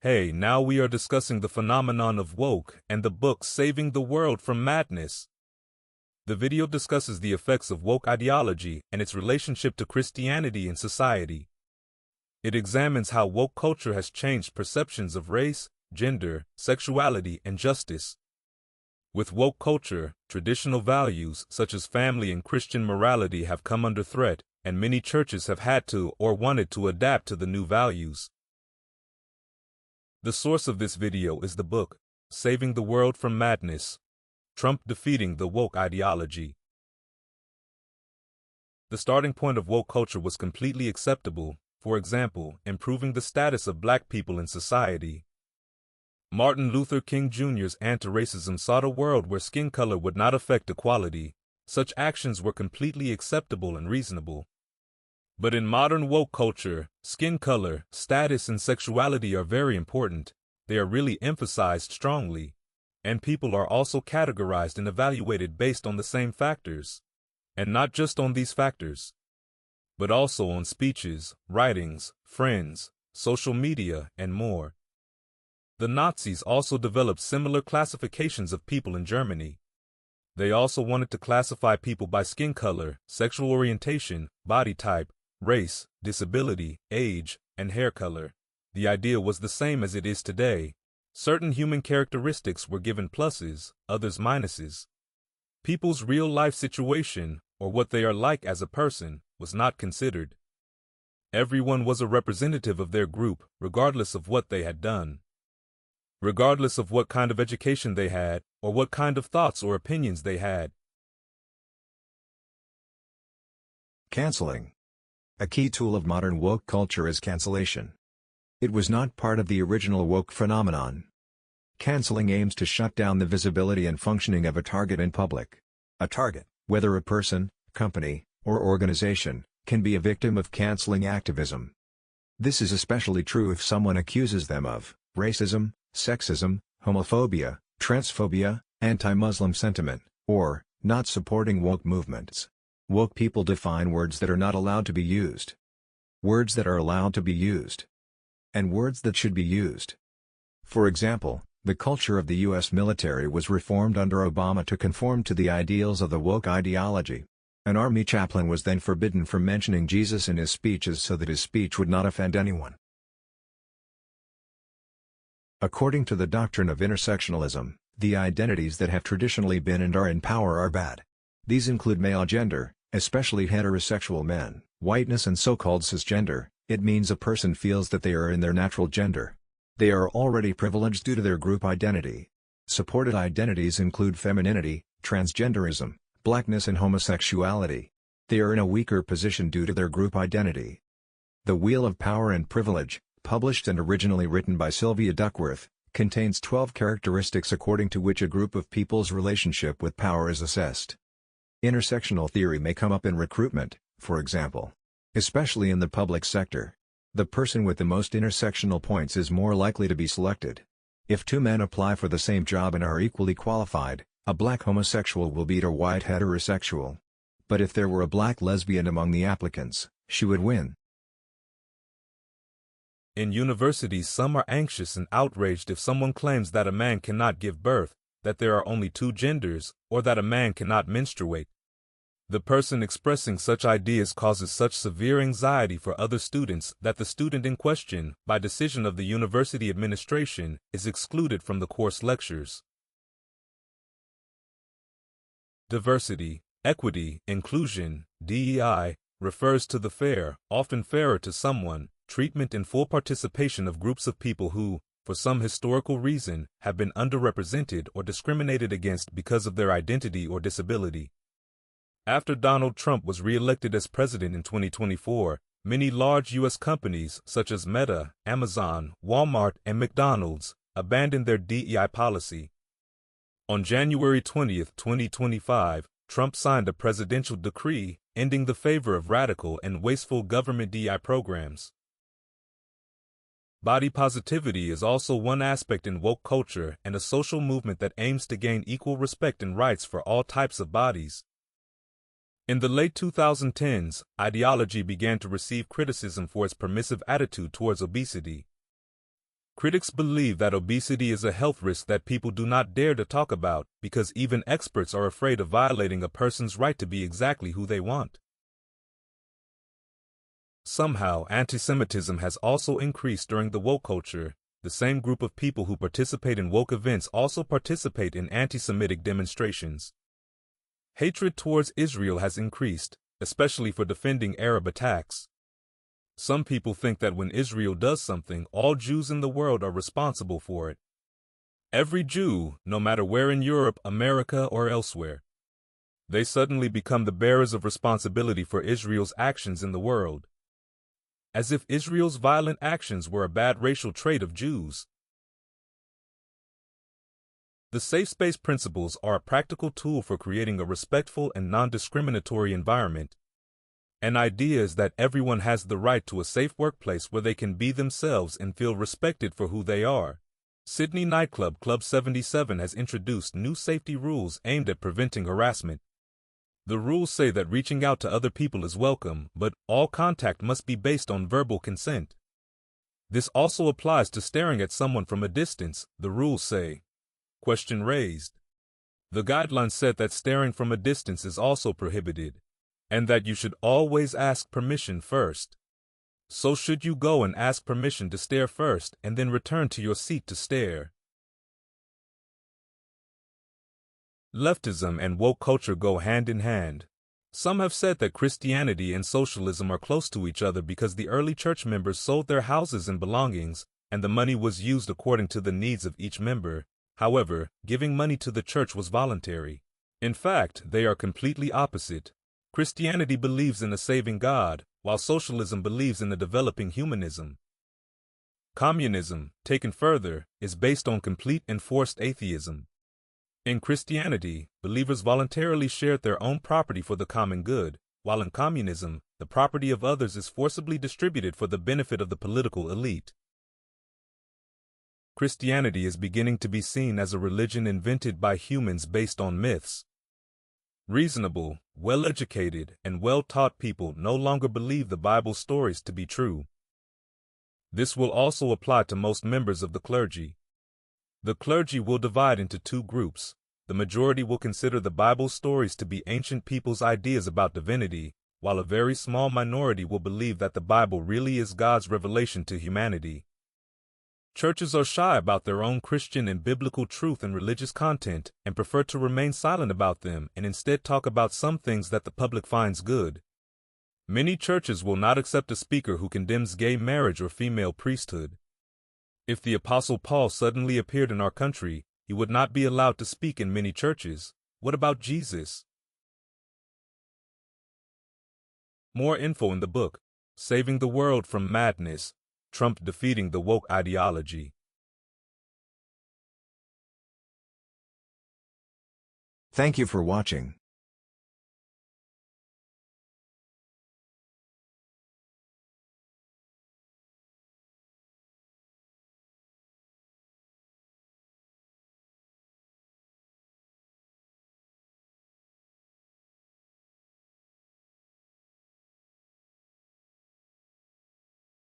Hey, now we are discussing the phenomenon of woke and the book Saving the World from Madness. The video discusses the effects of woke ideology and its relationship to Christianity in society. It examines how woke culture has changed perceptions of race, gender, sexuality, and justice. With woke culture, traditional values such as family and Christian morality have come under threat, and many churches have had to or wanted to adapt to the new values. The source of this video is the book, Saving the World from Madness: Trump Defeating the Woke Ideology. The starting point of woke culture was completely acceptable, for example, improving the status of black people in society. Martin Luther King Jr.'s anti-racism sought a world where skin color would not affect equality. Such actions were completely acceptable and reasonable. But in modern woke culture, skin color, status, and sexuality are very important. They are really emphasized strongly. And people are also categorized and evaluated based on the same factors. And not just on these factors, but also on speeches, writings, friends, social media, and more. The Nazis also developed similar classifications of people in Germany. They also wanted to classify people by skin color, sexual orientation, body type, race, disability, age, and hair color. The idea was the same as it is today. Certain human characteristics were given pluses, others minuses. People's real-life situation, or what they are like as a person, was not considered. Everyone was a representative of their group, regardless of what they had done. Regardless of what kind of education they had, or what kind of thoughts or opinions they had. Canceling. A key tool of modern woke culture is cancellation. It was not part of the original woke phenomenon. Canceling aims to shut down the visibility and functioning of a target in public. A target, whether a person, company, or organization, can be a victim of canceling activism. This is especially true if someone accuses them of racism, sexism, homophobia, transphobia, anti-Muslim sentiment, or not supporting woke movements. Woke people define words that are not allowed to be used, words that are allowed to be used, and words that should be used. For example, the culture of the U.S. military was reformed under Obama to conform to the ideals of the woke ideology. An army chaplain was then forbidden from mentioning Jesus in his speeches so that his speech would not offend anyone. According to the doctrine of intersectionalism, the identities that have traditionally been and are in power are bad. These include male gender, especially heterosexual men, whiteness, and so-called cisgender. It means a person feels that they are in their natural gender. They are already privileged due to their group identity. Supported identities include femininity, transgenderism, blackness, and homosexuality. They are in a weaker position due to their group identity. The Wheel of Power and Privilege, published and originally written by Sylvia Duckworth, contains 12 characteristics according to which a group of people's relationship with power is assessed. Intersectional theory may come up in recruitment, for example. Especially in the public sector. The person with the most intersectional points is more likely to be selected. If two men apply for the same job and are equally qualified, a black homosexual will beat a white heterosexual. But if there were a black lesbian among the applicants, she would win. In universities, some are anxious and outraged if someone claims that a man cannot give birth, that there are only two genders, or that a man cannot menstruate. The person expressing such ideas causes such severe anxiety for other students that the student in question, by decision of the university administration, is excluded from the course lectures. Diversity, equity, inclusion, DEI, refers to the fair, often fairer to someone, treatment and full participation of groups of people who, for some historical reason, have been underrepresented or discriminated against because of their identity or disability. After Donald Trump was re-elected as president in 2024, many large U.S. companies such as Meta, Amazon, Walmart, and McDonald's abandoned their DEI policy. On January 20, 2025, Trump signed a presidential decree ending the favor of radical and wasteful government DEI programs. Body positivity is also one aspect in woke culture and a social movement that aims to gain equal respect and rights for all types of bodies. In the late 2010s, ideology began to receive criticism for its permissive attitude towards obesity. Critics believe that obesity is a health risk that people do not dare to talk about because even experts are afraid of violating a person's right to be exactly who they want. Somehow, anti-Semitism has also increased during the woke culture. The same group of people who participate in woke events also participate in anti-Semitic demonstrations. Hatred towards Israel has increased, especially for defending Arab attacks. Some people think that when Israel does something, all Jews in the world are responsible for it. Every Jew, no matter where in Europe, America, or elsewhere. They suddenly become the bearers of responsibility for Israel's actions in the world. As if Israel's violent actions were a bad racial trait of Jews. The safe space principles are a practical tool for creating a respectful and non-discriminatory environment. An idea is that everyone has the right to a safe workplace where they can be themselves and feel respected for who they are. Sydney nightclub Club 77 has introduced new safety rules aimed at preventing harassment. The rules say that reaching out to other people is welcome, but all contact must be based on verbal consent. This also applies to staring at someone from a distance, the rules say. Question raised. The guidelines said that staring from a distance is also prohibited, and that you should always ask permission first. So should you go and ask permission to stare first and then return to your seat to stare? Leftism and woke culture go hand in hand. Some have said that Christianity and socialism are close to each other because the early church members sold their houses and belongings, and the money was used according to the needs of each member. However, giving money to the church was voluntary. In fact, they are completely opposite. Christianity believes in a saving God, while socialism believes in a developing humanism. Communism, taken further, is based on complete and forced atheism. In Christianity, believers voluntarily shared their own property for the common good, while in communism, the property of others is forcibly distributed for the benefit of the political elite. Christianity is beginning to be seen as a religion invented by humans based on myths. Reasonable, well-educated, and well-taught people no longer believe the Bible's stories to be true. This will also apply to most members of the clergy. The clergy will divide into two groups. The majority will consider the Bible's stories to be ancient people's ideas about divinity, while a very small minority will believe that the Bible really is God's revelation to humanity. Churches are shy about their own Christian and biblical truth and religious content and prefer to remain silent about them and instead talk about some things that the public finds good. Many churches will not accept a speaker who condemns gay marriage or female priesthood. If the Apostle Paul suddenly appeared in our country, he would not be allowed to speak in many churches. What about Jesus? More info in the book, Saving the World from Madness, Trump Defeating the Woke Ideology. Thank you for watching.